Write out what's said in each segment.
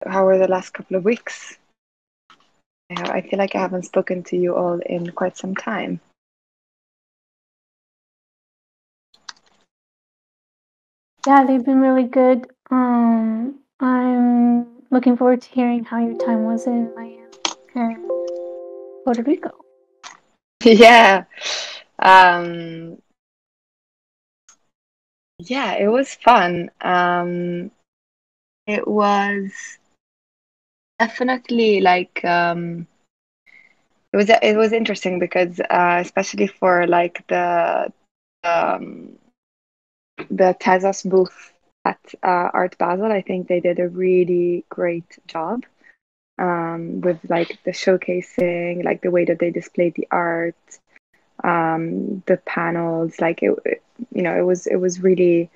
How were the last couple of weeks? I feel like I haven't spoken to you all in quite some time. Yeah, they've been really good. I'm looking forward to hearing how your time was in Miami and Puerto Rico. Yeah. Um, yeah, it was fun. It was definitely like it was interesting because especially for like um the Tezos booth at Art Basel, I think they did a really great job with like the showcasing, like the way that they displayed the art, the panels, like it was really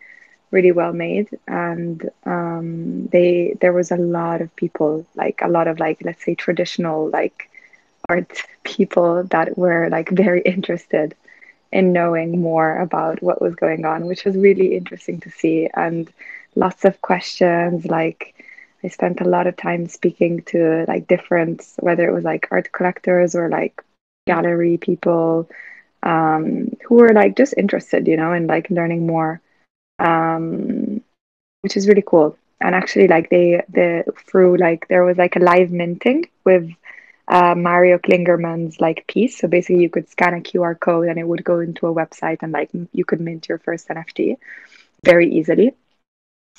well made, and there was a lot of people, like a lot of like, let's say, traditional like art people that were like very interested in knowing more about what was going on, which was really interesting to see. And lots of questions. Like, I spent a lot of time speaking to like different, whether it was like art collectors or like gallery people, who were like just interested, in like learning more, um, which is really cool. And actually, like the through like there was like a live minting with Mario Klingerman's like piece. So basically, you could scan a QR code and it would go into a website, and like you could mint your first NFT very easily.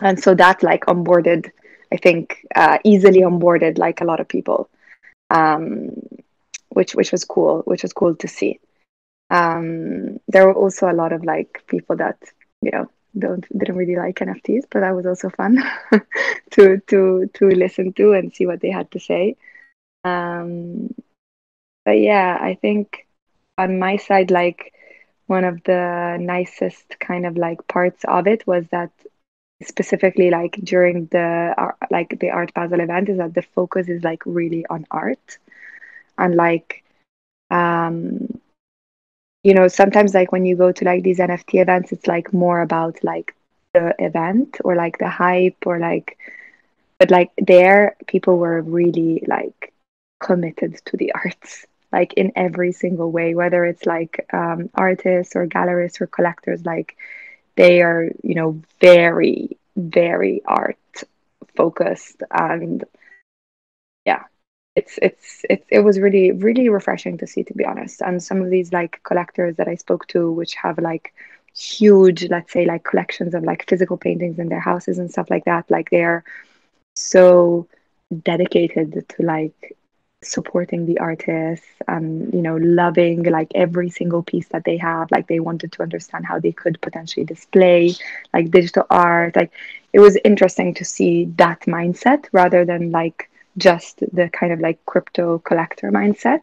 And so that like onboarded, I think, easily onboarded like a lot of people, um, which was cool, which was cool to see. There were also a lot of like people that you know didn't really like NFTs, but that was also fun to listen to and see what they had to say. Um, but yeah, I think on my side, like one of the nicest kind of like parts of it was that specifically like during like the Art Basel event is that the focus is like really on art, and like um sometimes like when you go to like these NFT events, it's like more about like the event or like the hype or like, but like there people were really like committed to the arts, like in every single way, whether it's like artists or gallerists or collectors, like they are, very, very art focused. And yeah, it was really, really refreshing to see, to be honest. And some of these like collectors that I spoke to, which have like huge, let's say, like collections of like physical paintings in their houses and stuff like that, like they're so dedicated to like supporting the artists and loving like every single piece that they have. Like they wanted to understand how they could potentially display like digital art. Like it was interesting to see that mindset rather than like just the kind of like crypto collector mindset,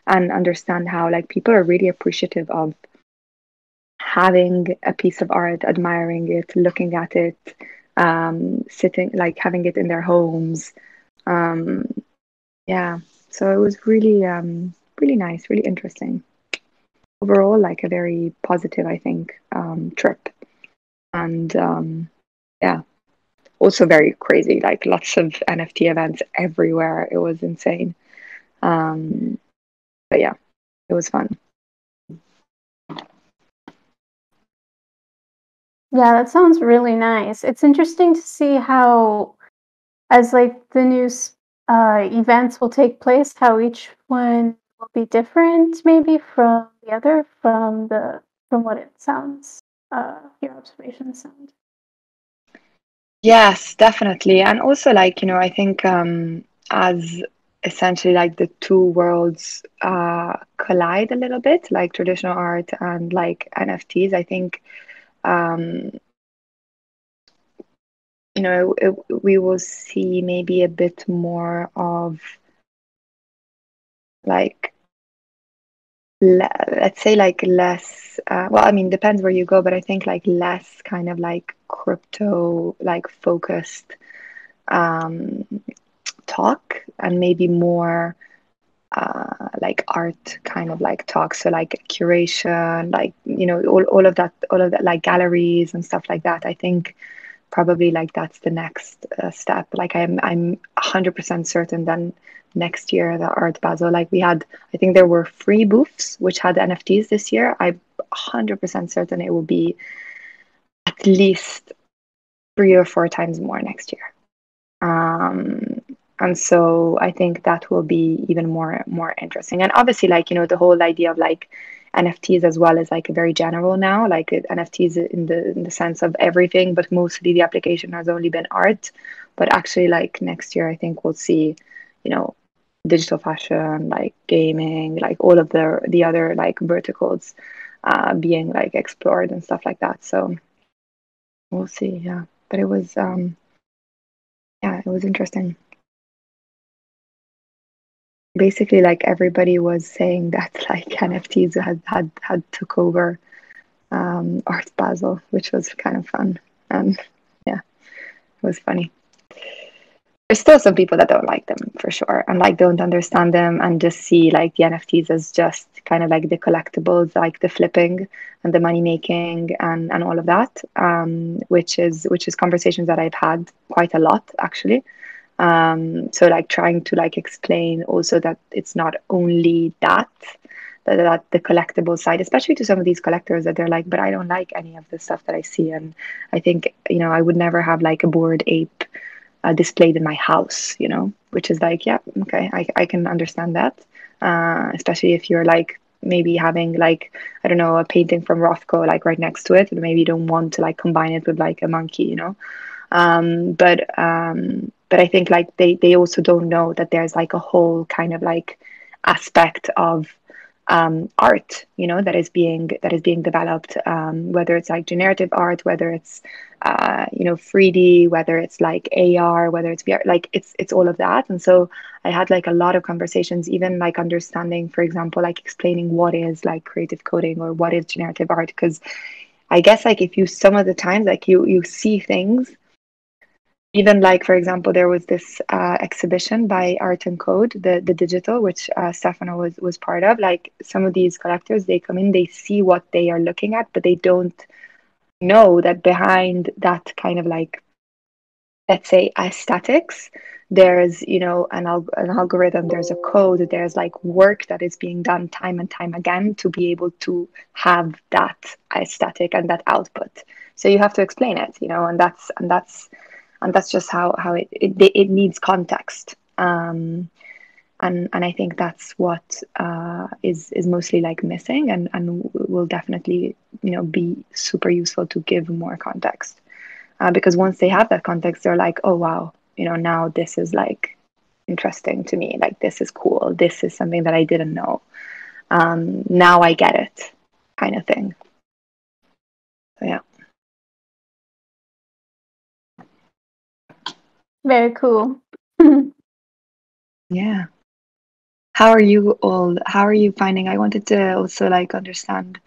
and understand how like people are really appreciative of having a piece of art, admiring it, looking at it, sitting, like having it in their homes. Um, yeah, so it was really, really nice, really interesting. Overall, like a very positive, I think, trip. And yeah, also very crazy, like lots of NFT events everywhere. It was insane. Um, but yeah, it was fun. Yeah, that sounds really nice. It's interesting to see how, as like the new events will take place, how each one will be different, maybe from the other, from what it sounds. Your observations sound. Yes, definitely. And also like, I think as essentially like the two worlds collide a little bit, like traditional art and like NFTs, I think um, we will see maybe a bit more of like let's say like less well, I mean, depends where you go, but I think like less kind of like crypto like focused um talk, and maybe more like art kind of like talk. So like curation, like all of that like galleries and stuff like that. I think probably like that's the next step. Like I'm 100% certain that next year the Art Basel, like we had, I think there were free booths which had NFTs this year. I'm 100% certain it will be at least 3 or 4 times more next year. Um, and so I think that will be even more interesting. And obviously, like, you know, the whole idea of like NFTs as well is like very general now, like NFTs in the sense of everything, but mostly the application has only been art. But actually, like next year, I think we'll see, you know, digital fashion, like gaming, like all of the other like verticals being like explored and stuff like that. So we'll see, yeah. But it was yeah, it was interesting. Basically, like everybody was saying that like NFTs had took over Art Basel, which was kind of fun. And yeah, it was funny. There's still some people that don't like them for sure, and like don't understand them, and just see like the NFTs as just kind of like the collectibles, like the flipping and the money making and all of that. Which is conversations that I've had quite a lot actually. So like trying to like explain also that it's not only that the collectible side, especially to some of these collectors that they're like, but I don't like any of the stuff that I see. And I think, you know, I would never have like a Bored Ape displayed in my house, you know, which is like, yeah, okay, I can understand that. Especially if you're like maybe having like, I don't know, a painting from Rothko like right next to it, and maybe you don't want to like combine it with like a monkey, you know. But I think like they also don't know that there's like a whole kind of like aspect of art, you know, that is being developed, whether it's like generative art, whether it's you know, 3D, whether it's like AR, whether it's VR, like it's all of that. And so I had like a lot of conversations, even like understanding, for example, like explaining what is like creative coding or what is generative art, because I guess like if you some of the times like you see things, even like for example there was this exhibition by Art and Code, the digital, which Stefano was part of. Like some of these collectors, they come in, they see what they are looking at, but they don't know that behind that kind of like, let's say, aesthetics, there's, you know, an algorithm, there's a code, there's like work that is being done time and time again to be able to have that aesthetic and that output. So you have to explain it, you know, and that's just how it needs context. And I think that's what is mostly like missing, and will definitely, you know, be super useful to give more context, because once they have that context, they're like, oh wow, you know, now this is like interesting to me, like this is cool, this is something that I didn't know, now I get it, kind of thing. So yeah. Very cool. Yeah. How are you finding? I wanted to also like understand.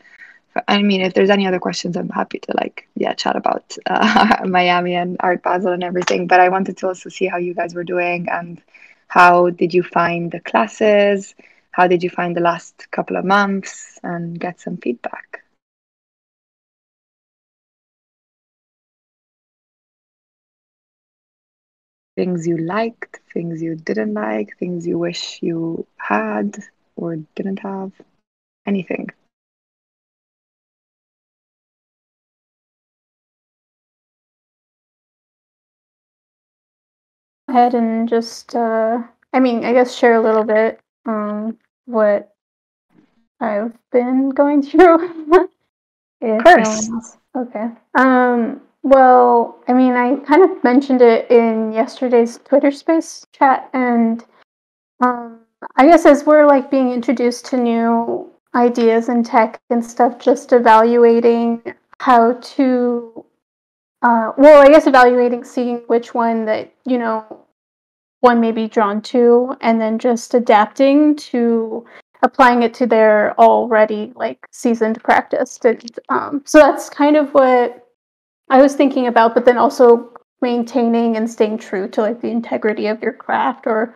I mean, if there's any other questions, I'm happy to like, yeah, chat about Miami and Art Basel and everything. But I wanted to also see how you guys were doing, and how did you find the classes? How did you find the last couple of months, and get some feedback? Things you liked, things you didn't like, things you wish you had or didn't have, anything. Ahead and just, I mean, I guess share a little bit what I've been going through. Of If course. okay. Well, I mean, I kind of mentioned it in yesterday's Twitter Space chat, and um, I guess as we're like being introduced to new ideas and tech and stuff, just evaluating how to, well, I guess evaluating, seeing which one that, you know, one may be drawn to, and then just adapting to applying it to their already like seasoned practice. And so that's kind of what I was thinking about, but then also maintaining and staying true to like the integrity of your craft or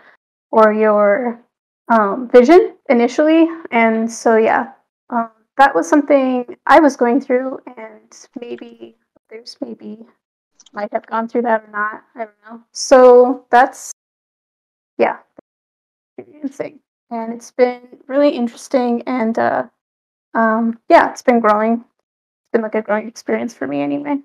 your vision initially. And so yeah, that was something I was going through, and maybe there's maybe might have gone through that or not. I don't know. So that's yeah, experiencing, and it's been really interesting. And yeah, it's been growing. It's been like a growing experience for me anyway.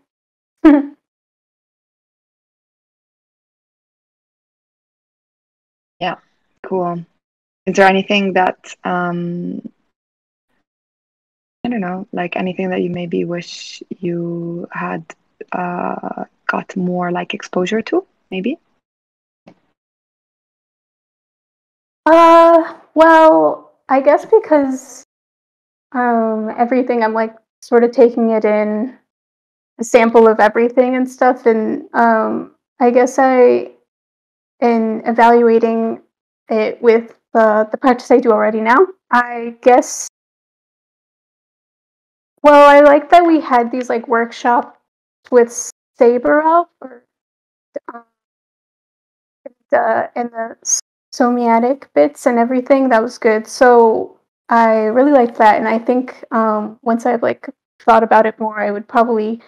Yeah, cool. Is there anything that I don't know, like anything that you maybe wish you had got more like exposure to, maybe? Well, I guess because everything I'm like sort of taking it in a sample of everything and stuff, and I guess I in evaluating it with the practice I do already now. I guess well, I like that we had these like workshops with Saber up or um, and the somatic bits and everything. That was good. So I really liked that, and I think once I've like thought about it more, I would probably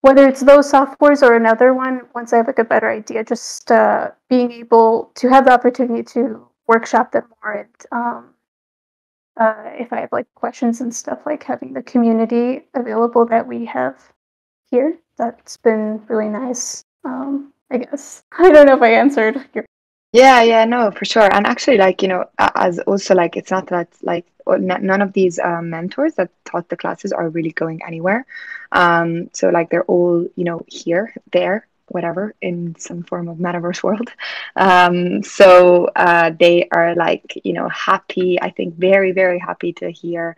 whether it's those softwares or another one. Once I have like a better idea, just being able to have the opportunity to workshop them more and if I have like questions and stuff, like having the community available that we have here. That's been really nice. I guess I don't know if I answered your. Yeah, yeah, no, for sure. And actually, like, as also like, it's not that like none of these mentors that taught the classes are really going anywhere. So like they're all, here, there, whatever, in some form of metaverse world. So they are like, happy, I think very, very happy to hear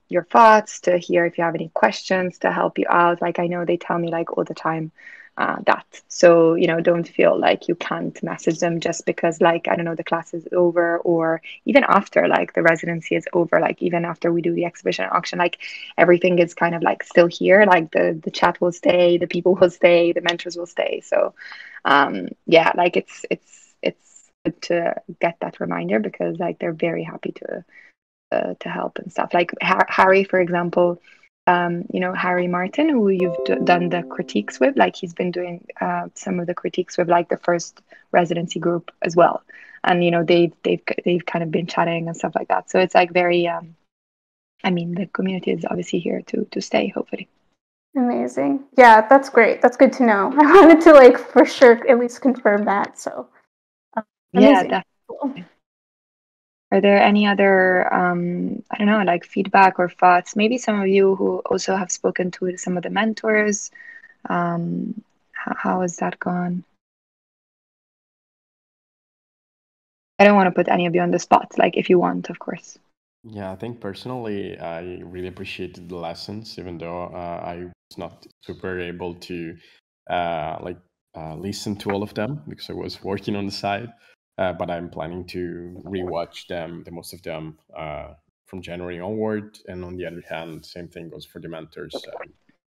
your thoughts, to hear if you have any questions, to help you out. Like I know they tell me like all the time that. So, don't feel like you can't message them just because, like, I don't know, the class is over, or even after, like, the residency is over, like, even after we do the exhibition auction, like, everything is kind of like still here. Like, the chat will stay, the people will stay, the mentors will stay. So, yeah, like, it's good to get that reminder because, like, they're very happy to help and stuff. Like Harry, for example, Harry Martin, who you've done the critiques with, like he's been doing some of the critiques with like the first residency group as well, and they've kind of been chatting and stuff like that. So it's like very, I mean, the community is obviously here to stay, hopefully. Amazing. Yeah, that's great. That's good to know. I wanted to like for sure at least confirm that. So Yeah, amazing. definitely. Cool. Are there any other, I don't know, like feedback or thoughts? Maybe some of you who also have spoken to some of the mentors. How has that gone? I don't want to put any of you on the spot, like if you want, of course. Yeah, I think personally, I really appreciated the lessons, even though I was not super able to listen to all of them because I was working on the side. But I'm planning to rewatch them, the most of them, from January onward. And on the other hand, same thing goes for the mentors. I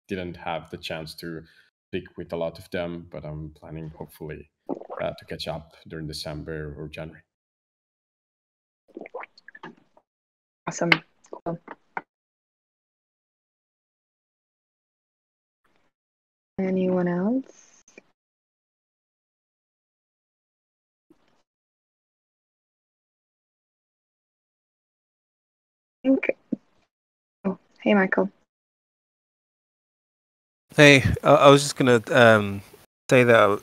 didn't have the chance to speak with a lot of them, but I'm planning hopefully to catch up during December or January. Awesome. Cool. Anyone else? Okay. Oh, hey, Michael. Hey, I was just gonna say that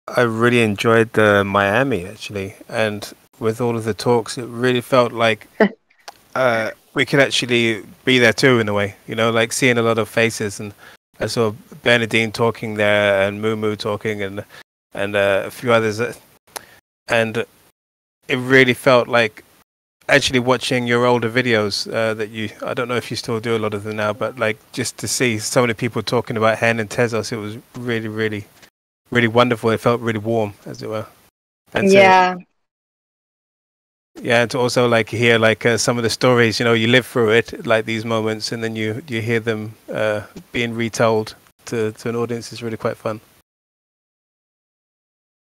I really enjoyed the Miami actually, and with all of the talks, it really felt like we could actually be there too in a way. Like seeing a lot of faces, and I saw Bernadine talking there, and Moo talking, and a few others, and it really felt like actually watching your older videos that I don't know if you still do a lot of them now, but like just to see so many people talking about Hen and Tezos, it was really, really, really wonderful. It felt really warm, as it were. And Yeah. And to also like hear like some of the stories, you live through it, like these moments, and then you hear them being retold to an audience is really quite fun.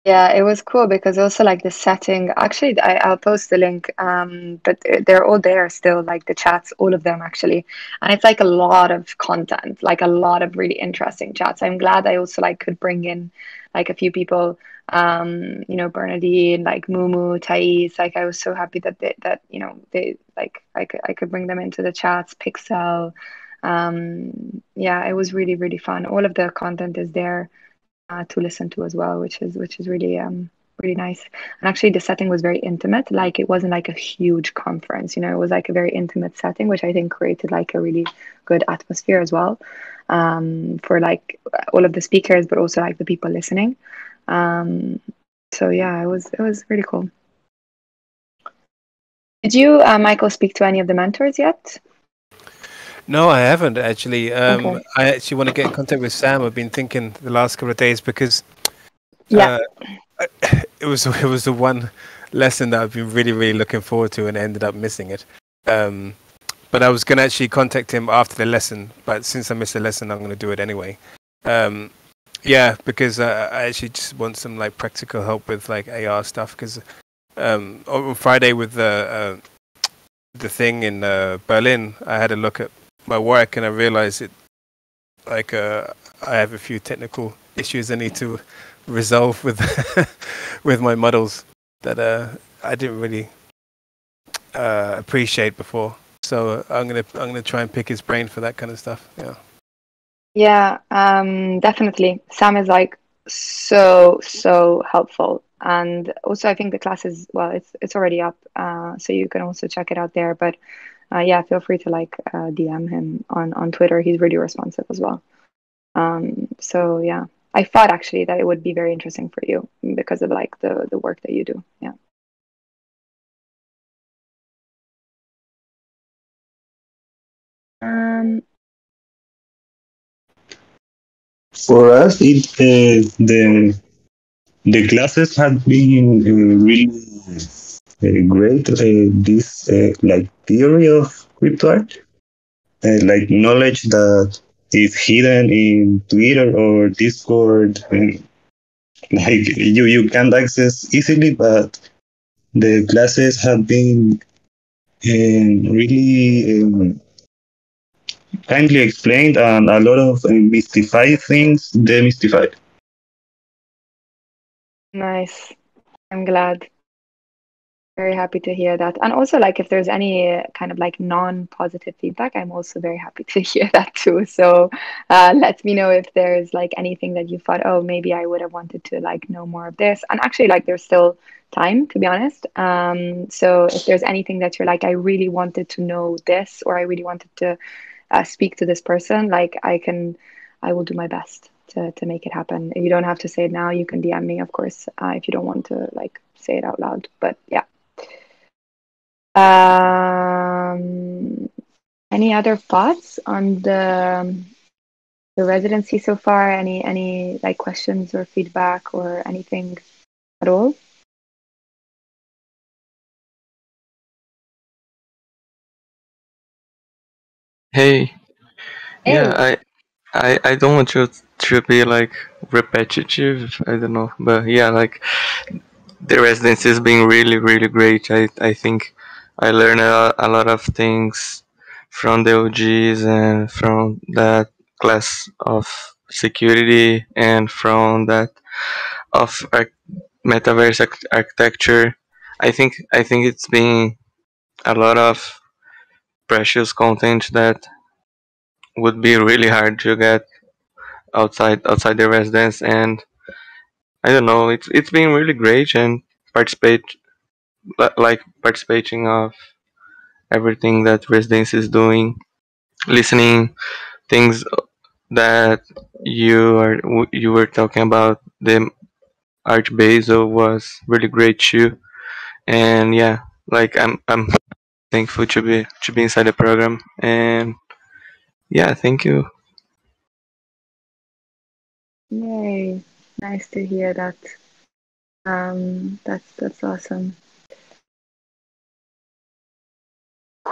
Yeah, it was cool because also like the setting. Actually, I'll post the link. But they're all there still, like the chats, all of them actually, and it's like a lot of content, like a lot of really interesting chats. I'm glad I also like could bring in like a few people. Bernadine, like Mumu, Thais. Like I was so happy that they like I could bring them into the chats. Pixel. Yeah, it was really really fun. All of the content is there to listen to as well, which is really really nice. And actually, the setting was very intimate. Like it wasn't like a huge conference, it was like a very intimate setting, which I think created like a really good atmosphere as well for like all of the speakers, but also like the people listening. Um, so yeah, it was really cool. Did you, Michael, speak to any of the mentors yet? No, I haven't actually. Okay. I actually want to get in contact with Sam. I've been thinking the last couple of days because Yeah. uh, it was the one lesson that I've been really really looking forward to and ended up missing it. Um, but I was gonna actually contact him after the lesson, but since I missed the lesson, I'm gonna do it anyway. Um, yeah, because I actually just want some like practical help with like AR stuff. Because on Friday with the thing in Berlin, I had a look at my work and I realized it like I have a few technical issues I need to resolve with with my models that I didn't really appreciate before. So I'm gonna try and pick his brain for that kind of stuff. Yeah. Yeah, definitely. Sam is like so helpful. And also I think the class is, well, it's already up. So you can also check it out there. But yeah, feel free to like DM him on Twitter. He's really responsive as well. So yeah. I thought actually that it would be very interesting for you because of like the work that you do. Yeah. Um, For us, the classes have been really great. This like theory of crypto art, like knowledge that is hidden in Twitter or Discord, like you can't access easily. But the classes have been really kindly explained, and a lot of mystified things demystified. nice. I'm glad. Very happy to hear that. And also, like, if there's any kind of like non-positive feedback, I'm also very happy to hear that too. So, let me know if there's like anything that you thought, oh, maybe I would have wanted to like know more of this. And actually, like, there's still time, to be honest. So if there's anything that you're like, I really wanted to know this, or I really wanted to speak to this person, like, I will do my best to make it happen. If you don't have to say it now, you can DM me, of course, if you don't want to like say it out loud. But yeah. Um, any other thoughts on the residency so far? Any like questions or feedback or anything at all? Hey, yeah, Hey, I don't want to be like repetitive. I don't know, but yeah, like the residency has been really really great. I think I learned a lot of things from the OGs and from that class of security and from that of metaverse architecture. I think it's been a lot of precious content that would be really hard to get outside the residence, and I don't know, it's been really great and participate like participating of everything that residence is doing, listening things that you were talking about. The art Basel was really great too, and yeah, like I'm thankful to be inside the program, and yeah, thank you. yay! Nice to hear that. That's awesome.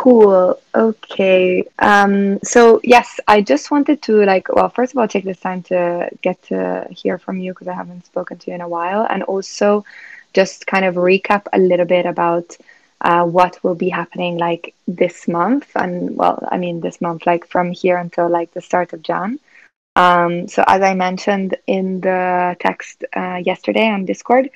Cool. Okay. So yes, I just wanted to like, well, first of all, take this time to get to hear from you because I haven't spoken to you in a while, and also just kind of recap a little bit about what will be happening like this month, and well, I mean this month, like from here until like the start of Jan. So as I mentioned in the text yesterday on Discord,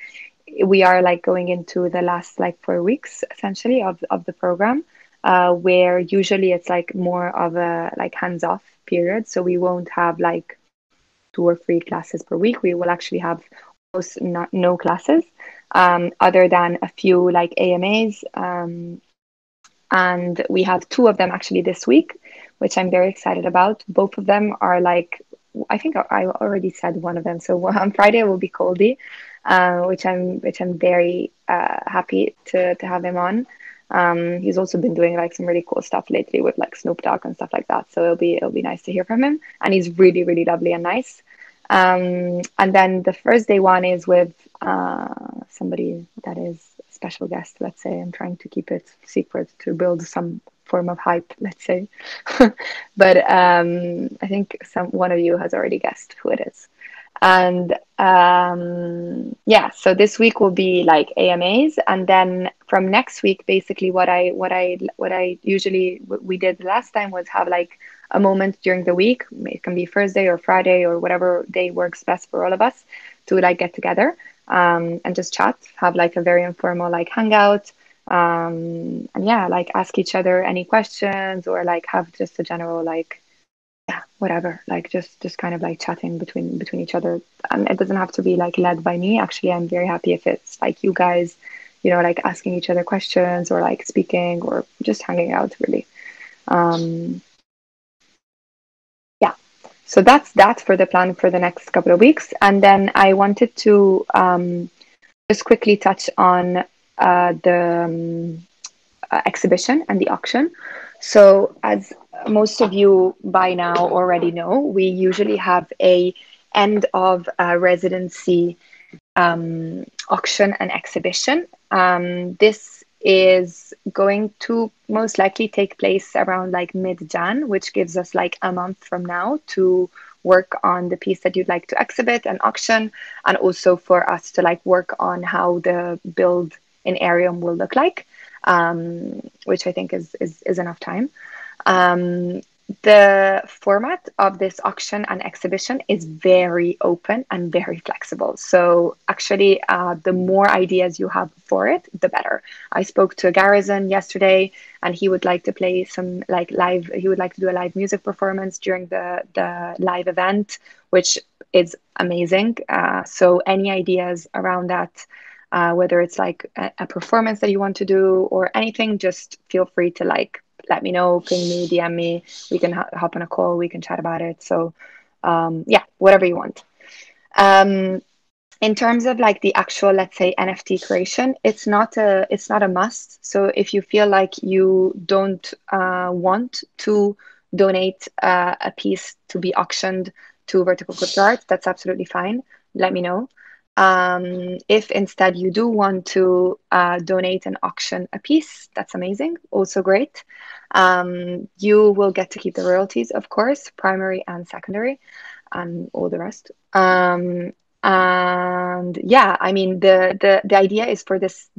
we are like going into the last like 4 weeks essentially of the program, where usually it's like more of a like hands-off period. So we won't have like 2 or 3 classes per week. We will actually have almost no classes, other than a few like AMAs. And we have two of them actually this week, which I'm very excited about. Both of them are like, I think I already said one of them. So on Friday will be Coldy, which I'm very happy to have him on. He's also been doing like some really cool stuff lately with like Snoop Dogg and stuff like that. So it'll be nice to hear from him, and he's really really lovely and nice. And then the Thursday one is with somebody that is a special guest. Let's say I'm trying to keep it secret to build some form of hype. Let's say, but I think one of you has already guessed who it is. And yeah, so this week will be like AMAs, and then from next week, basically what I usually we did last time was have like a moment during the week. It can be Thursday or Friday or whatever day works best for all of us to like get together and just chat, have like a very informal like hangout. And yeah, like ask each other any questions or like have just a general like yeah, whatever, like just kind of like chatting between each other. And it doesn't have to be like led by me. Actually, I'm very happy if it's like you guys, like asking each other questions or like speaking or just hanging out really. um yeah, so that's that for the plan for the next couple of weeks. And then I wanted to just quickly touch on the exhibition and the auction. So, as most of you by now already know, we usually have a end of residency auction and exhibition. This is going to most likely take place around like mid-Jan, which gives us like a month from now to work on the piece that you'd like to exhibit and auction, and also for us to like work on how the build in Arium will look like, which I think is enough time. The format of this auction and exhibition is very open and very flexible. So actually, the more ideas you have for it, the better. I spoke to Garrison yesterday, and he would like to play some like live. He would like to do a live music performance during the live event, which is amazing. So any ideas around that? Whether it's like a performance that you want to do or anything, just feel free to like let me know, ping me, DM me. We can hop on a call. We can chat about it. So yeah, whatever you want. In terms of like the actual, let's say, NFT creation, it's not a must. So if you feel like you don't want to donate a piece to be auctioned to Vertical Crypto Art, that's absolutely fine. Let me know. If instead you do want to donate and auction a piece, that's amazing. Also great. You will get to keep the royalties, of course, primary and secondary, and all the rest. And yeah, I mean the idea is for this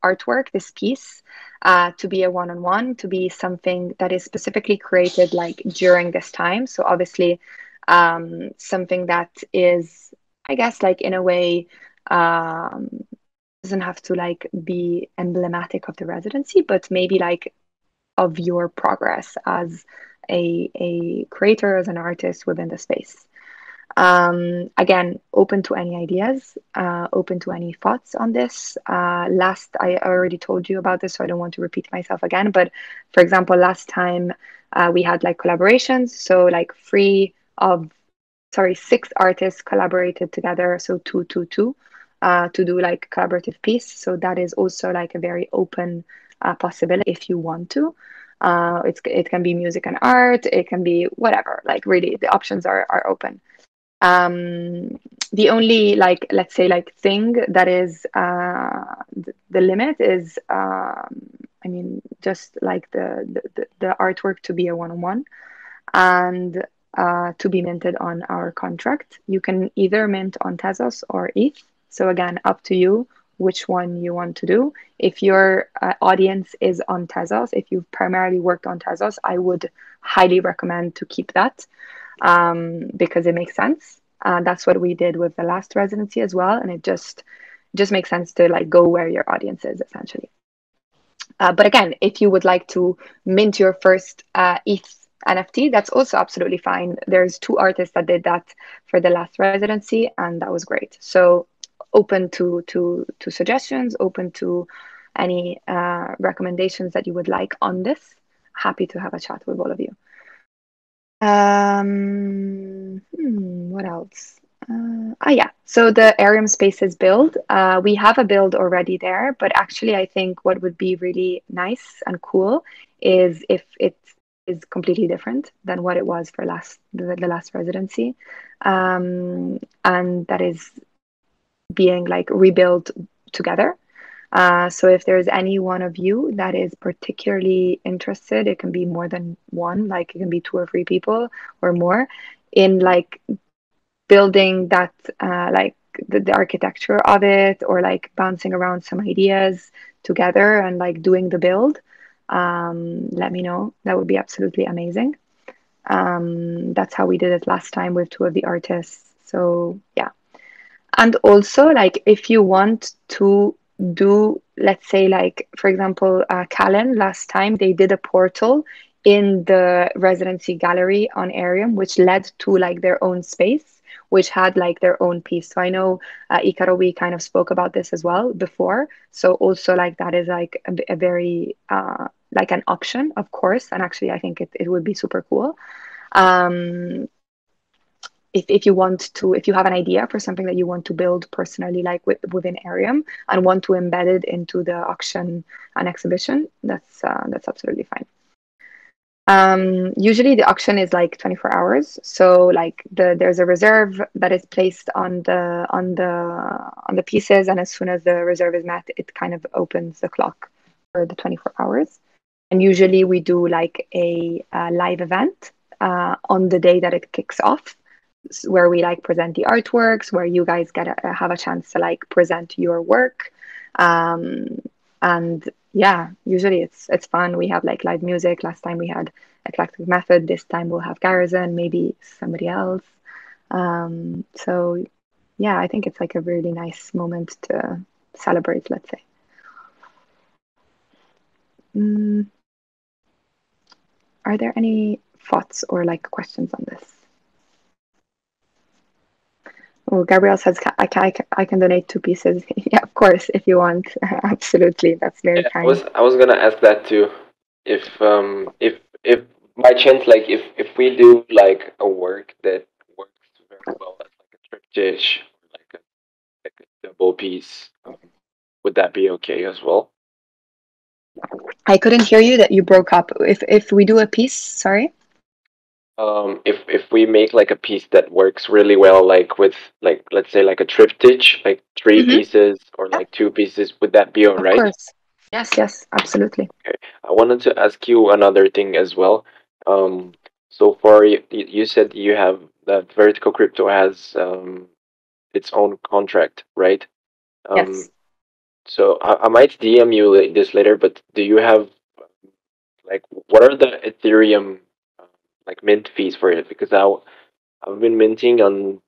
artwork, this piece, to be a one-on-one, to be something that is specifically created like during this time. So obviously, something that is, I guess, like in a way, doesn't have to like be emblematic of the residency, but maybe like of your progress as a creator, as an artist within the space. Again, open to any ideas, open to any thoughts on this. Last, I already told you about this, so I don't want to repeat myself again. But for example, last time we had like collaborations, so like 6 artists collaborated together, so two, to do like collaborative piece. So that is also like a very open possibility if you want to. It can be music and art, it can be whatever. Like really, the options are open. The only like, let's say, like thing that is the limit is I mean, just like the artwork to be a one-on-one and to be minted on our contract. You can either mint on Tezos or ETH. So again, up to you which one you want to do. If your audience is on Tezos, if you've primarily worked on Tezos, I would highly recommend to keep that because it makes sense. That's what we did with the last residency as well, and it just makes sense to like go where your audience is essentially. But again, if you would like to mint your first ETH NFT, that's also absolutely fine. There's 2 artists that did that for the last residency, and that was great. So open to suggestions, open to any recommendations that you would like on this. Happy to have a chat with all of you. What else? Yeah. So the Arium Spaces build, we have a build already there, but actually I think what would be really nice and cool is if it is completely different than what it was for the last residency, and that is being like rebuilt together. So if there's any one of you that is particularly interested, it can be more than one, like it can be 2 or 3 people or more, in like building that, like the architecture of it, or like bouncing around some ideas together and like doing the build. Let me know. That would be absolutely amazing. That's how we did it last time with 2 of the artists. So yeah. And also, like, if you want to do, let's say, like, for example, Callan, last time they did a portal in the residency gallery on Arium, which led to like their own space, which had like their own piece. So I know Icaro, we kind of spoke about this as well before. So also like that is like a very like an option, of course. And actually, I think it would be super cool. If you want to, if you have an idea for something that you want to build personally, like within Arium, and want to embed it into the auction and exhibition, that's absolutely fine. Usually the auction is like 24 hours. So like there's a reserve that is placed on the pieces, and as soon as the reserve is met, it kind of opens the clock for the 24 hours. And usually we do like a live event on the day that it kicks off, where we like present the artworks, where you guys get have a chance to like present your work, and yeah, usually it's fun. We have like live music. Last time we had Eclectic Method. This time we'll have Garrison, maybe somebody else. So yeah, I think it's like a really nice moment to celebrate, let's say. Are there any thoughts or like questions on this? Oh, Gabrielle says I can donate 2 pieces. Yeah, of course, if you want. Absolutely, that's very kind. I was gonna ask that too. If by chance, like if we do like a work that works very well as like a triptych or like a double piece, would that be okay as well? I couldn't hear you, that you broke up. If we do a piece, sorry. If we make like a piece that works really well, like with like let's say like a triptych, like 3 pieces or like 2 pieces, would that be all right? Of course. Yes, absolutely. Okay. I wanted to ask you another thing as well. So far you said you have that Vertical Crypto has its own contract, right? Yes. So I might DM you this later, but do you have like what are the Ethereum like mint fees for it? Because I've been minting on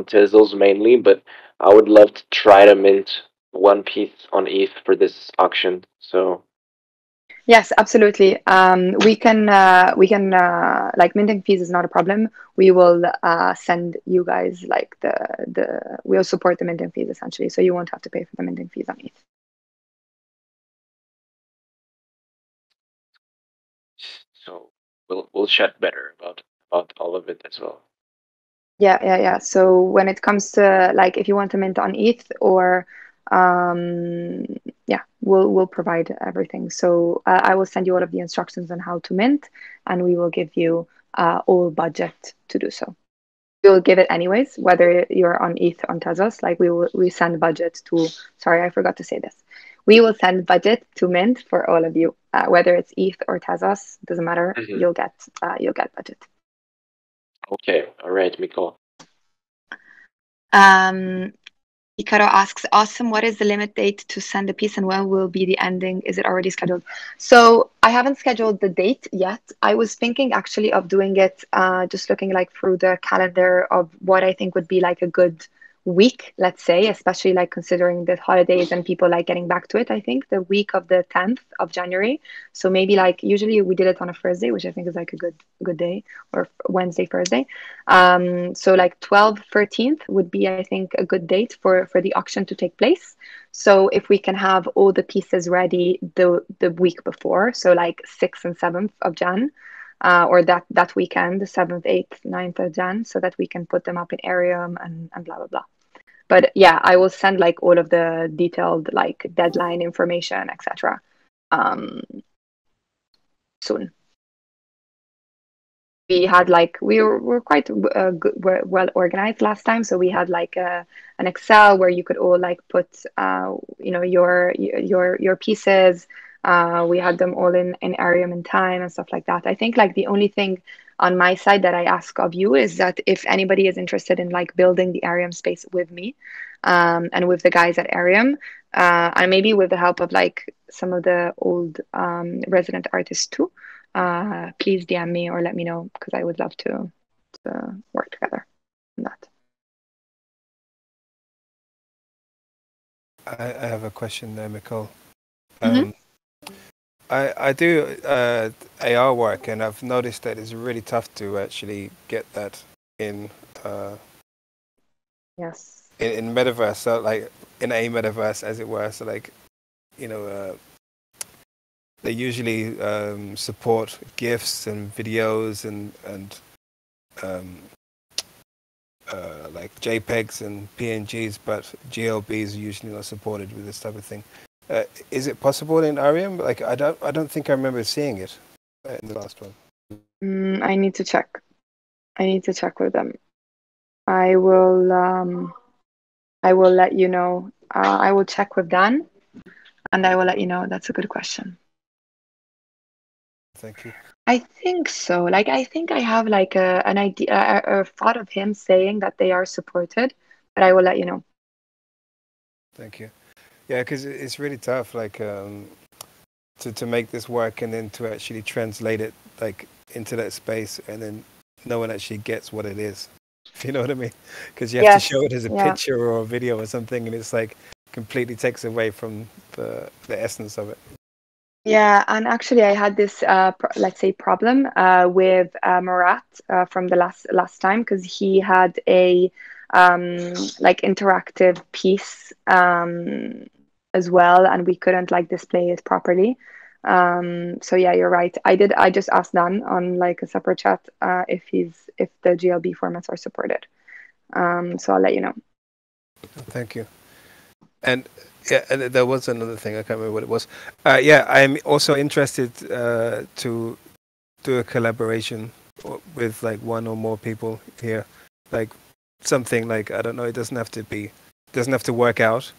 Tezos mainly, but I would love to try to mint 1 piece on ETH for this auction. So yes, absolutely. We can like minting fees is not a problem. We will send you guys like we'll support the minting fees essentially, so you won't have to pay for the minting fees on ETH. So we'll chat better about all of it as well. Yeah. So when it comes to like if you want to mint on ETH or yeah, we'll provide everything. So I will send you all of the instructions on how to mint, and we will give you all budget to do so. We will give it anyways, whether you're on ETH on Tezos. Like we send budget to. Sorry, I forgot to say this. we will send budget to Mint for all of you, whether it's ETH or Tezos, doesn't matter. Mhm. You'll get budget. Okay, all right, Micol. Ikaro asks, awesome, what is the limit date to send a piece and when will be the ending? Is it already scheduled? So I haven't scheduled the date yet. I was thinking actually of doing it, just looking like through the calendar of what I think would be like a good week, let's say, especially like considering the holidays and people like getting back to it. I think the week of the 10th of January. So maybe like usually we did it on a Thursday, which I think is like a good day, or Wednesday, Thursday. So like 12th, 13th would be, I think, a good date for the auction to take place. So if we can have all the pieces ready the week before, so like 6th and 7th of Jan, or that weekend, the 7th, 8th, 9th of Jan, so that we can put them up in Arium and blah blah blah. But yeah, I will send like all of the detailed like deadline information, etc. Soon. We had like we were quite well organized last time, so we had like an Excel where you could all like put your pieces. We had them all in Arium in time and stuff like that. I think like the only thing on my side that I ask of you is that if anybody is interested in like building the Arium space with me, and with the guys at Arium, and maybe with the help of like some of the old resident artists too, please DM me or let me know because I would love to work together on that. I have a question there, Micol. Mhm. I do AR work, and I've noticed that it's really tough to actually get that in Yes. in metaverse. So like in a metaverse, as it were. So like they usually support GIFs and videos and like JPEGs and PNGs, but GLBs are usually not supported with this type of thing. Is it possible in Arium? Like I don't think I remember seeing it in the last one. I need to check. I need to check with them. I will let you know. I will check with Dan and I will let you know. That's a good question. Thank you. I think so. Like I think I have like an idea, a thought of him saying that they are supported, but I will let you know. Thank you. Yeah, because it's really tough, like to make this work and then to actually translate it like into that space, and then no one actually gets what it is. If you know what I mean? Because you have to Yes. show it as a Yeah. picture or a video or something, and it's like completely takes away from the essence of it. Yeah, and actually, I had this, let's say, problem with Murat from the last time because he had a like interactive piece as well, and we couldn't like display it properly. So yeah, you're right. I just asked Dan on like a separate chat if the GLB formats are supported. So I'll let you know. Thank you. And yeah, and there was another thing. I can't remember what it was. Yeah, I'm also interested to do a collaboration with like one or more people here, like something like I don't know. It doesn't have to work out.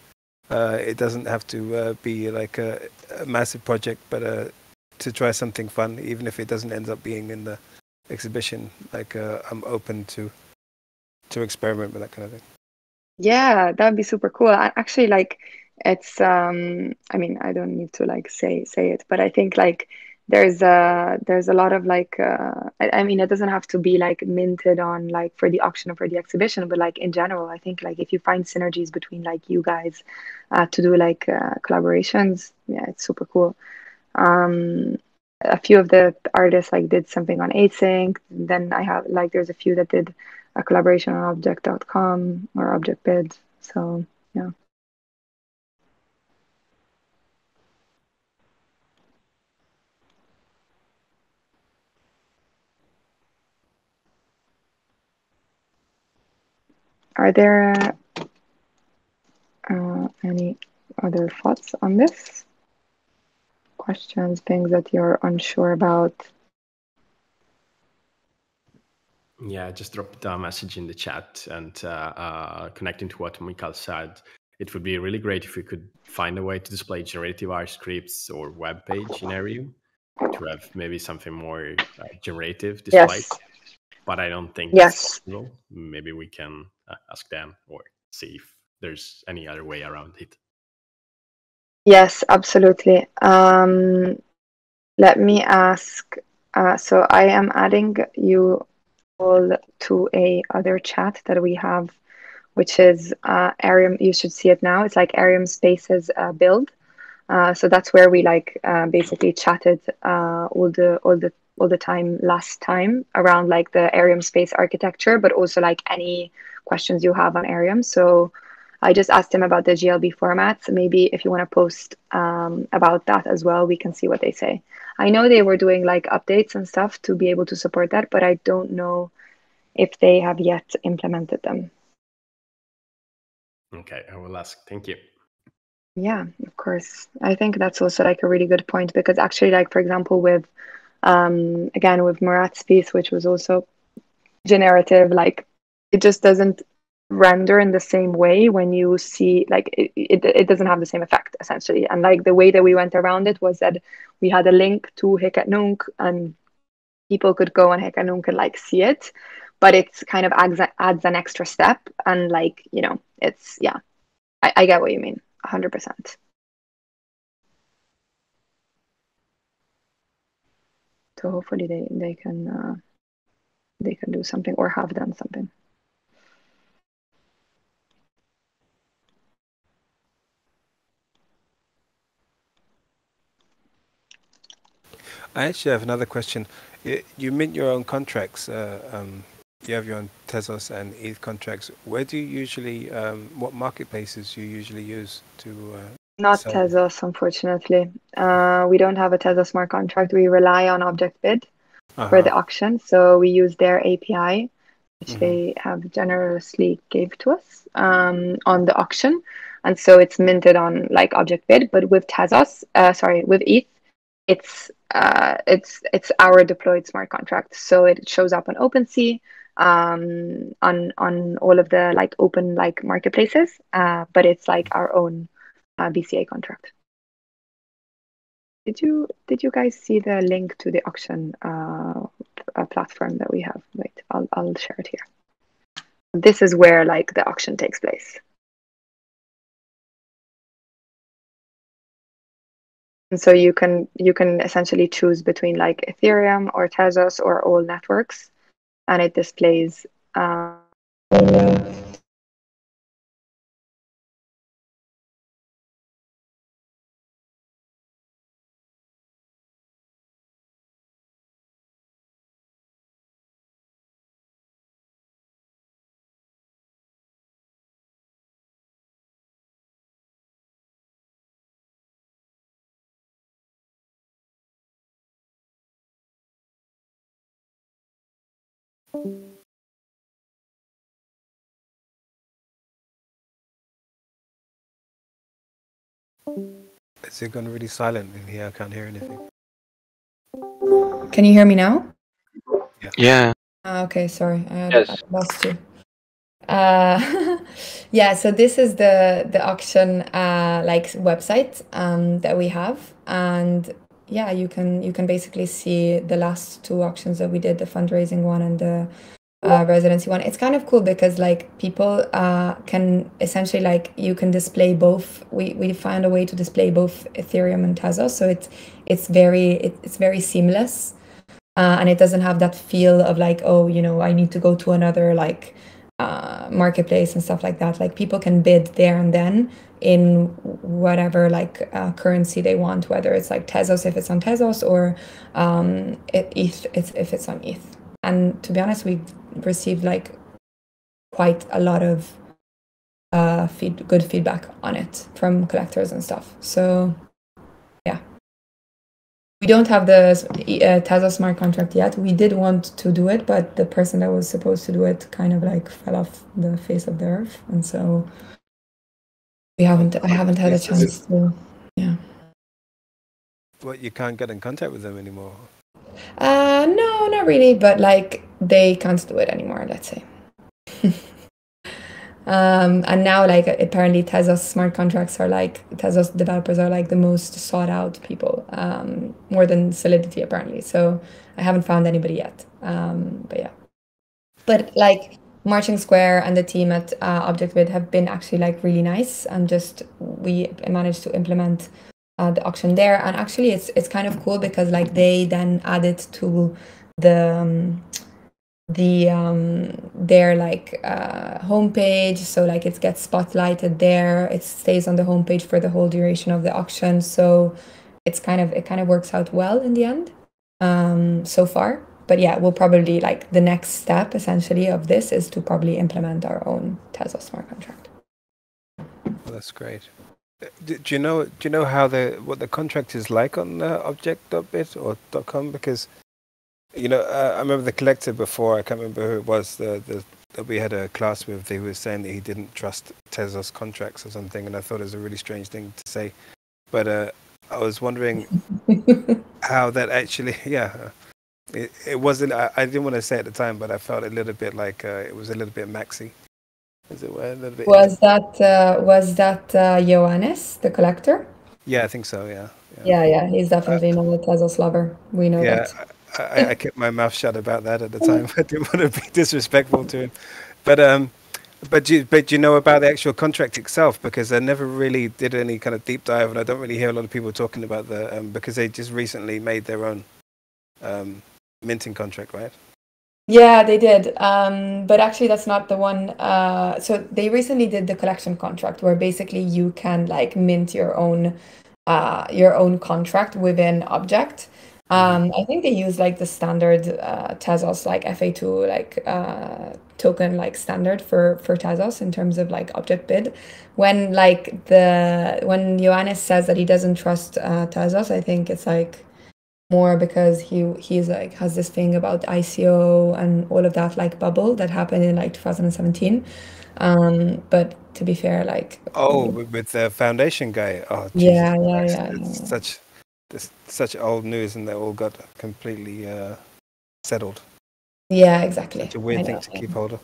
It doesn't have to be like a massive project, but to try something fun, even if it doesn't end up being in the exhibition. Like I'm open to experiment with that kind of thing. Yeah, that would be super cool. Actually, like it's I mean, I don't need to like say it, but I think like there's a lot of like I mean, it doesn't have to be like minted on like for the auction or for the exhibition, but like in general, I think like if you find synergies between like you guys to do like collaborations, yeah, it's super cool. Um a few of the artists like did something on async. Then I have like there's a few that did a collaboration on object.com or object bid. So yeah. Are there any other thoughts on this? Questions, things that you're unsure about? Yeah, I just dropped a message in the chat and connecting to what Mikael said. it would be really great if we could find a way to display generative R scripts or web page in Arium to have maybe something more generative displayed. Yes. But I don't think that's Yes. possible. Maybe we can ask them or see if there's any other way around it. Yes, absolutely. Let me ask. So I am adding you all to a other chat that we have, which is Arium. You should see it now. It's like Arium Spaces build. So that's where we like basically chatted all the time last time around like the Arium space architecture, but also like any questions you have on Arium. So I just asked him about the GLB formats. Maybe if you want to post about that as well, we can see what they say. I know they were doing like updates and stuff to be able to support that, but I don't know if they have yet implemented them. Okay, I will ask. Thank you. Yeah, of course. I think that's also like a really good point because actually, like for example, with again with Murat's piece, which was also generative, like it just doesn't render in the same way when you see like it doesn't have the same effect essentially. And like the way that we went around it was that we had a link to Hic@Nunc and people could go on Hic@Nunc and like see it, but it's kind of adds an extra step and like it's yeah, I get what you mean 100%. So hopefully they can do something or have done something. I actually have another question. You mint your own contracts. You have your own Tezos and ETH contracts. Where do you usually, what marketplaces you usually use to Not sell? Tezos, unfortunately. We don't have a Tezos smart contract. We rely on ObjectBid for the auction. So we use their API, which they have generously gave to us on the auction. And so it's minted on like ObjectBid, but with Tezos, with ETH, it's our deployed smart contract. So it shows up on OpenSea, on all of the like open like marketplaces, but it's like our own BCA contract. Did you guys see the link to the auction platform that we have? Wait, I'll share it here. This is where like the auction takes place. And so you can essentially choose between like Ethereum or Tezos or all networks, and it displays Is it gone really silent in here? I can't hear anything. Can you hear me now? Yeah. Okay, sorry, I Yes. lost you. Yeah, so this is the auction like website that we have, and yeah, you can basically see the last two auctions that we did, the fundraising one and the residency one. It's kind of cool because like people can essentially like you can display both. We found a way to display both Ethereum and Tezos, so it's very seamless, and it doesn't have that feel of like, oh, I need to go to another like marketplace and stuff like that. Like people can bid there and then in whatever like currency they want, whether it's like Tezos if it's on Tezos or ETH if it's on ETH. And to be honest, we've received like quite a lot of good feedback on it from collectors and stuff. So yeah, we don't have the Tezos smart contract yet. We did want to do it, but the person that was supposed to do it kind of like fell off the face of the earth, and so I haven't had a chance to. Yeah. What, you can't get in contact with them anymore? No, not really, but like they can't do it anymore, let's say. And now, like, apparently Tezos smart contracts are like, Tezos developers are like the most sought out people, more than Solidity apparently. So I haven't found anybody yet. But yeah. But like Marching Square and the team at ObjectVid have been actually like really nice, and just we managed to implement the auction there. And actually it's kind of cool because like they then added to the their like homepage, so like it gets spotlighted there, it stays on the homepage for the whole duration of the auction, so it kind of works out well in the end, so far. But yeah, we'll probably, like, the next step essentially of this is to probably implement our own Tezos smart contract. Well, that's great. Do you know how what the contract is like on object.bit or .com? Because I remember the collector before. I can't remember who it was. That we had a class with. He was saying that he didn't trust Tezos contracts or something, and I thought it was a really strange thing to say. But I was wondering how that actually, yeah. It wasn't. I didn't want to say at the time, but I felt a little bit like it was a little bit maxi. As it were, a little bit. Was that Johannes, the collector? Yeah, I think so. Yeah. Yeah. He's definitely not a Tezos lover. We know that. I kept my mouth shut about that at the time. I didn't want to be disrespectful to him. But do you know about the actual contract itself? Because I never really did any kind of deep dive, and I don't really hear a lot of people talking about because they just recently made their own minting contract, right? Yeah, they did. But actually that's not the one. So they recently did the collection contract, where basically you can like mint your own contract within Object. I think they use like the standard Tezos like FA2 like token like standard for Tezos in terms of like object bid. When Johannes says that he doesn't trust Tezos, I think it's like more because he's like has this thing about ICO and all of that like bubble that happened in like 2017. But to be fair, like with the foundation guy. Oh, yeah. It's such old news, and they all got completely settled. Yeah, exactly. Such a weird thing to keep hold of.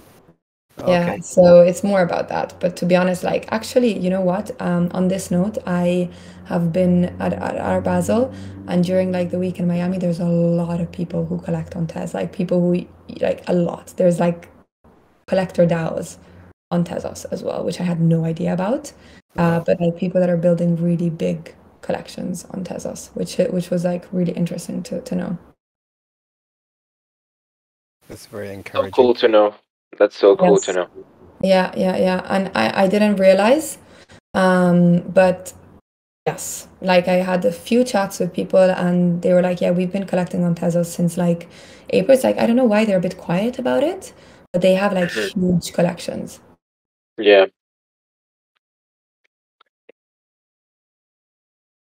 Yeah, Okay. so it's more about that. But to be honest, like, actually, you know what? On this note, I have been at Art Basel, and during like the week in Miami, there's a lot of people who collect on Tez, like people who like a lot. There's like collector DAOs on Tezos as well, which I had no idea about. But like people that are building really big collections on Tezos, which was like really interesting to know. That's very encouraging. So cool to know. That's so cool to know. Yeah. And I didn't realize, but yes, like I had a few chats with people and they were like, yeah, we've been collecting on Tezos since like April. It's like, I don't know why they're a bit quiet about it, but they have like huge collections. Yeah.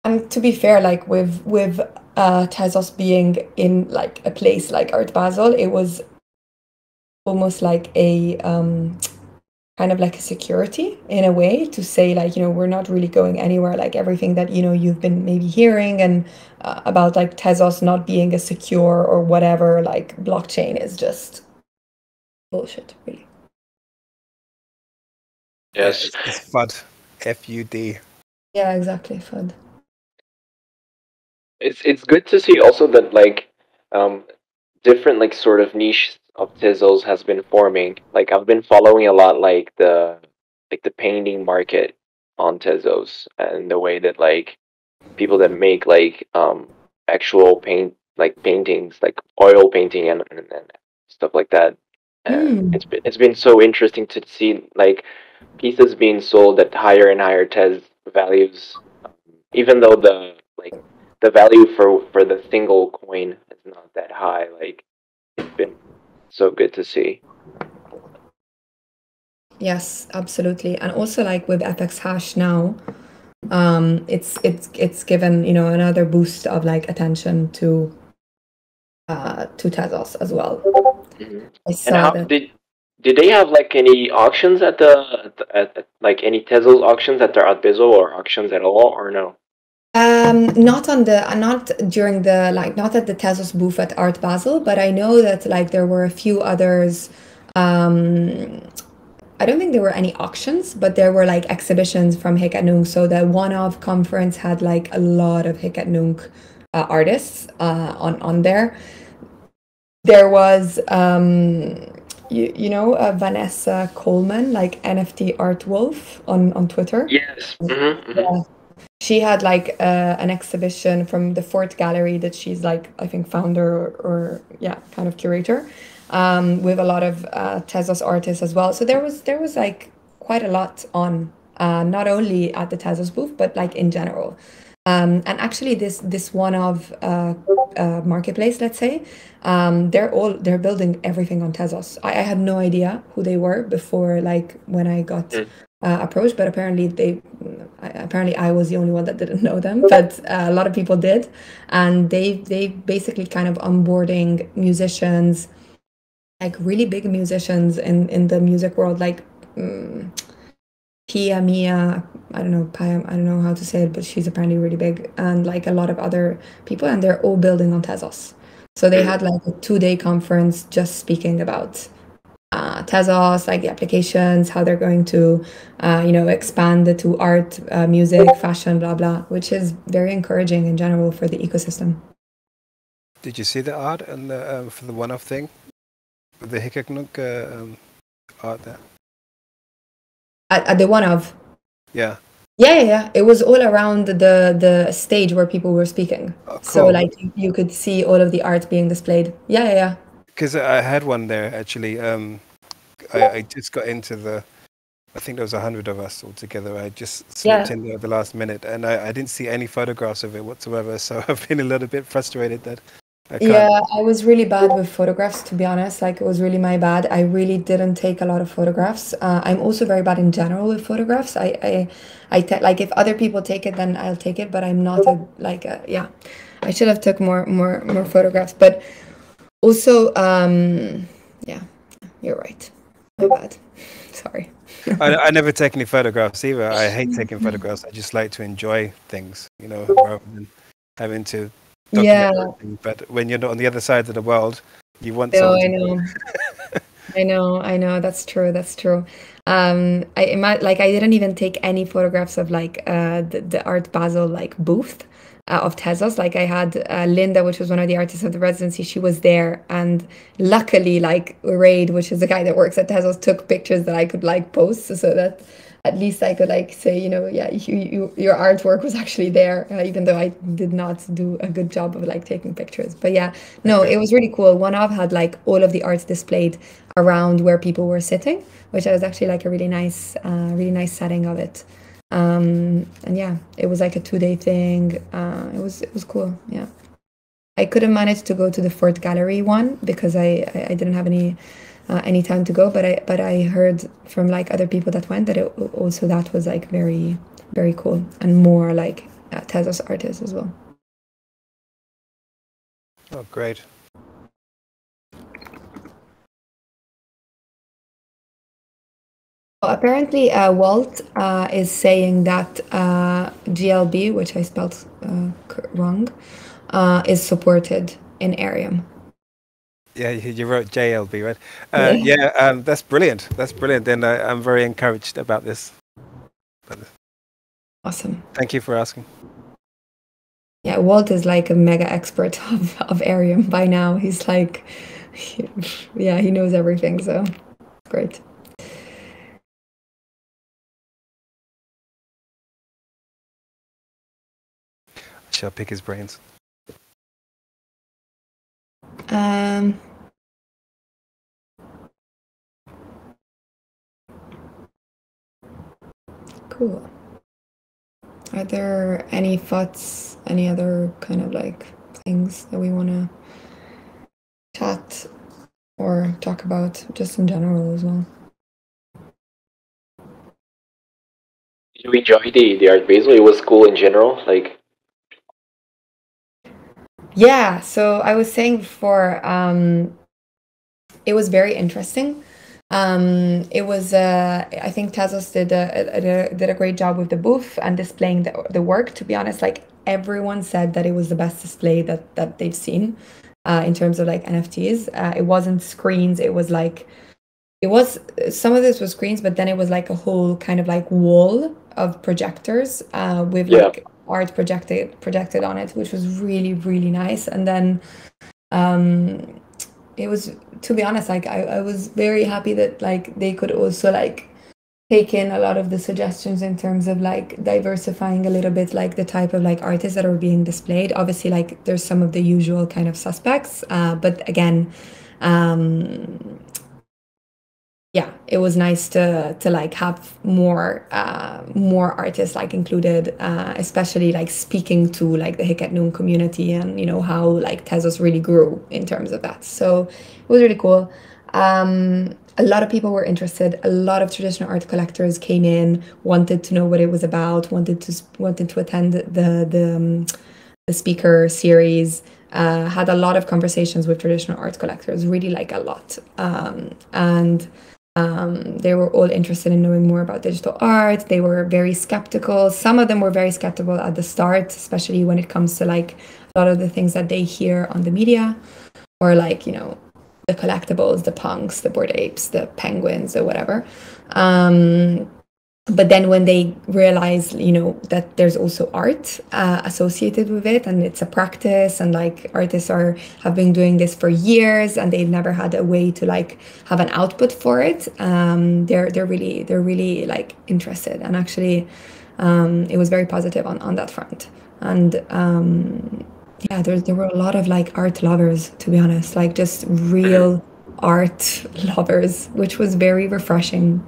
And to be fair, like with Tezos being in like a place like Art Basel, it was almost like a kind of like a security in a way to say like, we're not really going anywhere, like everything that you've been maybe hearing and about like Tezos not being a secure or whatever like blockchain is just bullshit, really. Yes. It's FUD. FUD. Yeah, exactly, FUD. It's good to see also that like different like sort of niche of Tezos has been forming. Like I've been following a lot like the painting market on Tezos, and the way that like people that make like actual paintings, like oil painting and stuff like that. And it's been so interesting to see like pieces being sold at higher and higher Tez values, even though the value for the single coin is not that high. Like it's been so good to see. Yes, absolutely. And also like with FX Hash now, it's given another boost of like attention to Tezos as well. I saw that. Did they have like any auctions at like any Tezos auctions at their Art Basel, or auctions at all, or no? Not during the not at the Tezos booth at Art Basel, but I know that like there were a few others I don't think there were any auctions, but there were like exhibitions from Hic et Nunc. So the one-off conference had like a lot of Hic et Nunc artists on there. There was you know Vanessa Coleman, like NFT Art Wolf on Twitter. Yes. Yeah. She had like an exhibition from the Fort Gallery that she's like, I think, founder or yeah, kind of curator, with a lot of Tezos artists as well. So there was like quite a lot on, not only at the Tezos booth, but like in general. And actually, this one of marketplace, let's say, they're building everything on Tezos. I had no idea who they were before, like when I got approached, but apparently I was the only one that didn't know them, but a lot of people did, and they basically kind of onboarding musicians, like really big musicians in the music world, like Pia Mia, I don't know how to say it, but she's apparently really big, and like a lot of other people, and they're all building on Tezos. So they had like a 2-day conference just speaking about Tezos, like the applications, how they're going to, expand it to art, music, fashion, blah blah, which is very encouraging in general for the ecosystem. Did you see the art and the for the one-off thing, with the Hic et Nunc art there? At the one of. Yeah. Yeah. It was all around the stage where people were speaking. Oh, cool. So like you could see all of the art being displayed. Yeah. Because I had one there actually. I just got into I think there was 100 of us all together. I just slipped in there at the last minute, and I didn't see any photographs of it whatsoever. So I've been a little bit frustrated that I can't. Yeah, I was really bad with photographs, to be honest. Like, it was really my bad. I really didn't take a lot of photographs. I'm also very bad in general with photographs. Like, if other people take it, then I'll take it. But I'm not yeah. I should have took more photographs. But also, yeah, you're right. My bad. Sorry. I never take any photographs either. I hate taking photographs. I just like to enjoy things, rather than having to document everything. But when you're not on the other side of the world, you want something. I know. That's true. I didn't even take any photographs of like the Art Basel like booth of Tezos. Like, I had Linda, which was one of the artists of the residency. She was there, and luckily, like, Raid, which is the guy that works at Tezos, took pictures that I could like post, so that at least I could like say, yeah, your artwork was actually there, even though I did not do a good job of like taking pictures. But yeah, no, it was really cool. One of had like all of the art displayed around where people were sitting, which was actually like a really nice setting of it. And yeah, it was like a 2-day thing. It was cool. Yeah, I couldn't manage to go to the Fort Gallery one because I didn't have any time to go, but I heard from like other people that went that that was like very, very cool, and more like Tezos artists as well. Oh, great. Apparently, Walt is saying that GLB, which I spelled wrong, is supported in Arium. Yeah, you wrote JLB, right? Yeah, that's brilliant. And I'm very encouraged about this. Awesome. Thank you for asking. Yeah, Walt is like a mega expert of Arium by now. He's like, yeah, he knows everything, so great. Shall pick his brains. Cool. Are there any thoughts, any other kind of like things that we want to chat or talk about just in general as well? Did you enjoy the Art Basel? It was cool in general, like. Yeah, so I was saying before, it was very interesting. It was, I think Tezos did a great job with the booth and displaying the work. To be honest, like, everyone said that it was the best display that they've seen in terms of like NFTs. It wasn't screens. It was like it was, some of this was screens, but then it was like a whole kind of like wall of projectors with Yeah. like art projected on it, which was really, really nice. And then it was, to be honest, like I was very happy that like they could also like take in a lot of the suggestions in terms of like diversifying a little bit like the type of like artists that are being displayed. Obviously, like there's some of the usual kind of suspects, but again, yeah, it was nice to like have more artists like included, especially like speaking to like the Hic et Nunc community, and you know how like Tezos really grew in terms of that. So it was really cool. A lot of people were interested. A lot of traditional art collectors came in, wanted to know what it was about, wanted to attend the speaker series. Had a lot of conversations with traditional art collectors, really like a lot, and they were all interested in knowing more about digital art. They were very skeptical. Some of them were very skeptical at the start, especially when it comes to like a lot of the things that they hear on the media, or like, you know, the collectibles, the punks, the Bored Apes, the penguins, the whatever. But then when they realize, you know, that there's also art associated with it, and it's a practice, and like artists have been doing this for years, and they've never had a way to like have an output for it, they're really like interested. And actually, it was very positive on that front. And yeah, there were a lot of like art lovers, to be honest, like just real art lovers, which was very refreshing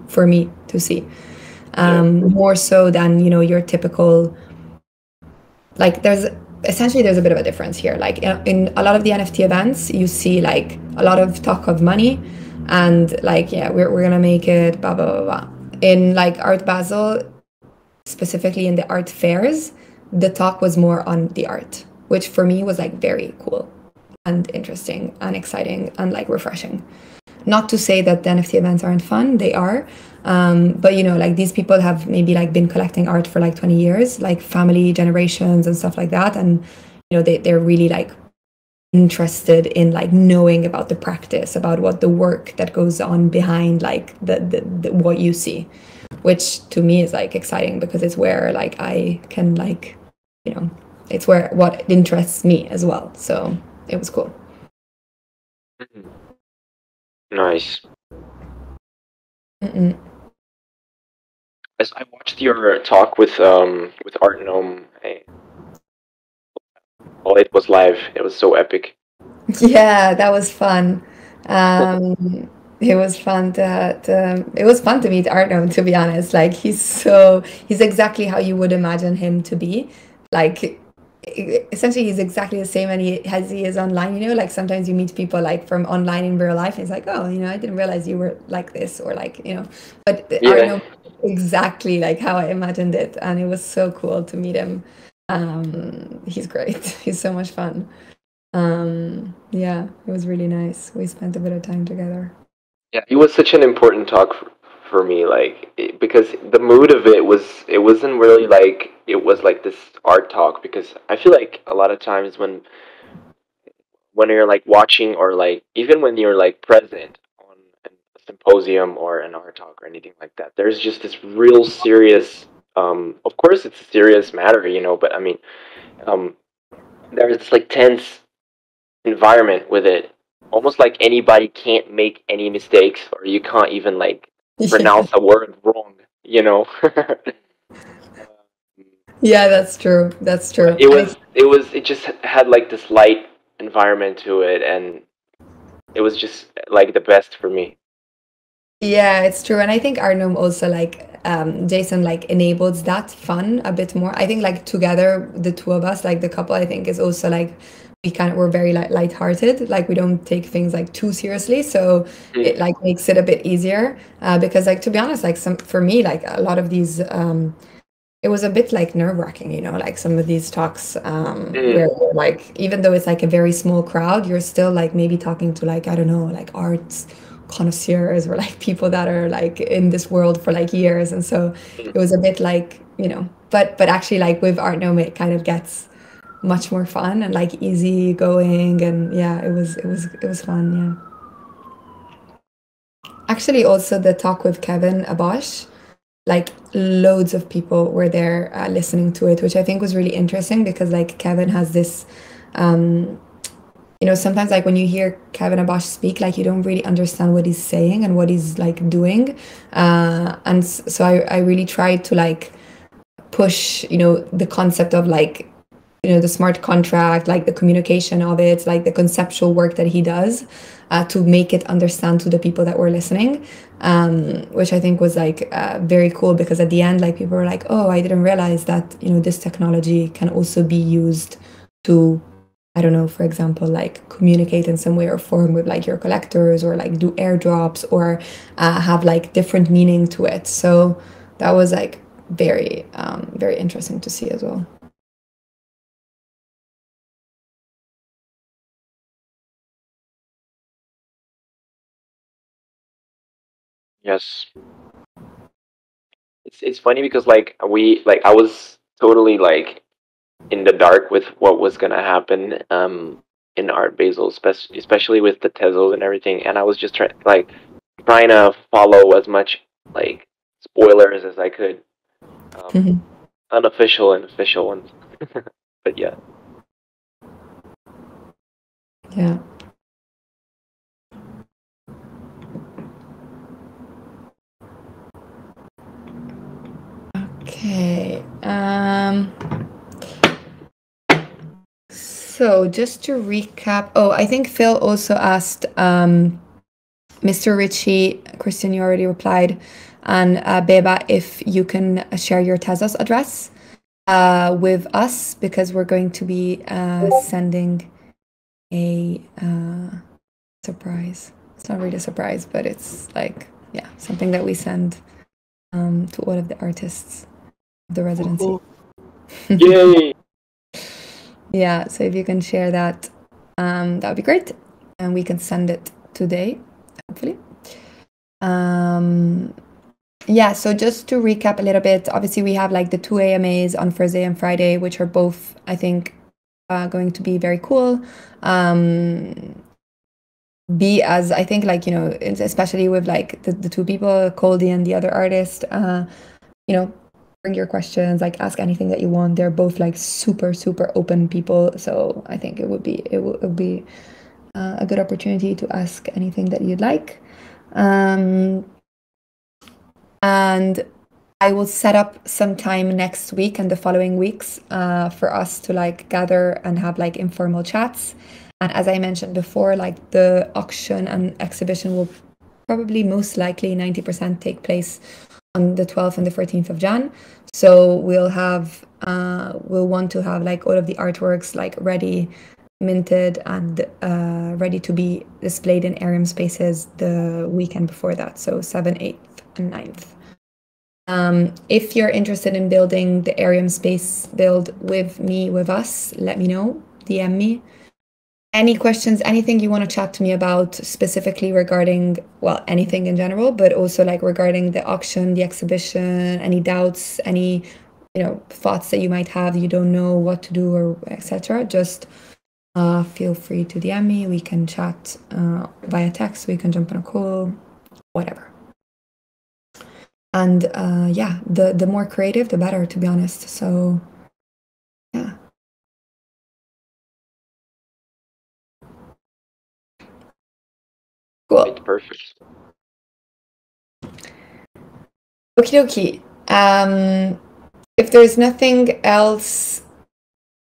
for me to see. More so than, you know, your typical, like there's a bit of a difference here. Like in a lot of the NFT events, you see like a lot of talk of money and like, yeah, we're gonna make it, blah, blah, blah, blah. In like Art Basel, specifically in the art fairs, the talk was more on the art, which for me was like very cool and interesting and exciting and like refreshing. Not to say that the NFT events aren't fun, they are. But you know, like these people have maybe like been collecting art for like 20 years, like family generations and stuff like that. And, you know, they're really like interested in like knowing about the practice, about what the work that goes on behind like the what you see, which to me is like exciting because it's where like I can like, you know, it's where what interests me as well. So it was cool. Nice. As I watched your talk with Art Gnome, it was live. It was so epic. Yeah, that was fun. It was fun to meet Art Gnome, to be honest. Like he's exactly how you would imagine him to be. Like essentially he's exactly the same as he is online, you know, like sometimes you meet people like from online in real life and it's like, oh, you know, I didn't realize you were like this, or like, you know, but Art Gnome exactly like how I imagined it, and it was so cool to meet him. He's great. He's so much fun. Yeah, it was really nice. We spent a bit of time together. Yeah, it was such an important talk for me, like because the mood of it wasn't really like it was like this art talk, because I feel like a lot of times when you're like watching, or like even when you're like present on a symposium or an art talk or anything like that, there's just this real serious, of course it's a serious matter, you know, but I mean, there's this like tense environment with it, almost like anybody can't make any mistakes, or you can't even like pronounce a word wrong, you know. Yeah, that's true. It just had like this light environment to it, and it was just like the best for me. Yeah, it's true. And I think Art Gnome also like Jason like enables that fun a bit more. I think like together the two of us, like the couple, I think is also like we're very lighthearted. Like we don't take things like too seriously, so it like makes it a bit easier. Because like to be honest, like for me, like a lot of these it was a bit like nerve-wracking, you know, like some of these talks where like even though it's like a very small crowd, you're still like maybe talking to like, I don't know, like arts connoisseurs or like people that are like in this world for like years. And so it was a bit like, you know, but actually like with Art Gnome it kind of gets much more fun and like easy going, and yeah, it was fun. Yeah. actually also the talk with Kevin Abosh, like loads of people were there listening to it, which I think was really interesting because like Kevin has this, sometimes like when you hear Kevin Abosh speak, like you don't really understand what he's saying and what he's like doing. And so I really tried to like push, the concept of like, the smart contract, like the communication of it, like the conceptual work that he does to make it understand to the people that were listening, which I think was like very cool because at the end, like people were like, oh, I didn't realize that, this technology can also be used to, I don't know, for example, like communicate in some way or form with like your collectors or like do airdrops or have like different meaning to it. So that was like very, very interesting to see as well. Yes. It's funny because like I was totally like in the dark with what was gonna happen in Art Basel, especially with the Tezel and everything, and I was just trying to follow as much like spoilers as I could, unofficial and official ones. But yeah. Yeah. Okay. So just to recap, I think Phil also asked Mr. Ritchie, Christian, you already replied, and Beba, if you can share your Tezos address with us because we're going to be sending a surprise. It's not really a surprise, but it's like, yeah, something that we send to all of the artists of the residency. Yay! Yeah, so if you can share that, that would be great. And we can send it today, hopefully. Yeah, so just to recap a little bit, obviously we have like the 2 AMAs on Thursday and Friday, which are both, I think, going to be very cool. Be as I think like, especially with like the two people, Coldy and the other artist, bring your questions, like ask anything that you want. They're both like super, super open people. So I think it would be a good opportunity to ask anything that you'd like. And I will set up some time next week and the following weeks for us to like gather and have like informal chats. And as I mentioned before, like the auction and exhibition will probably most likely 90% take place on the 12th and the 13th of Jan. So we'll want to have like all of the artworks like ready, minted and ready to be displayed in Arium spaces the weekend before that. So 7th, 8th and 9th. If you're interested in building the Arium space build with us, let me know, DM me. Any questions, anything you want to chat to me about specifically regarding, well, anything in general, but also like regarding the auction, the exhibition, any doubts, any, thoughts that you might have, you don't know what to do or etc. Just feel free to DM me. We can chat via text. We can jump on a call, whatever. And yeah, the more creative, the better, to be honest. So yeah. Cool. It's perfect. Okie dokie. If there's nothing else,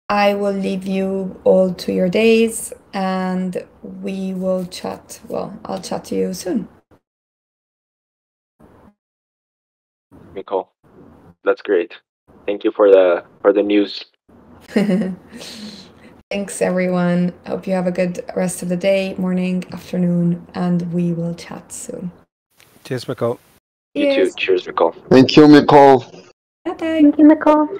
I will leave you all to your days and we will chat. Well, I'll chat to you soon. Micol, that's great. Thank you for the news. Thanks, everyone. Hope you have a good rest of the day, morning, afternoon, and we will chat soon. Cheers, Micol. You too. Cheers, Micol. Thank you, Micol. Bye-bye. Thank you, Micol.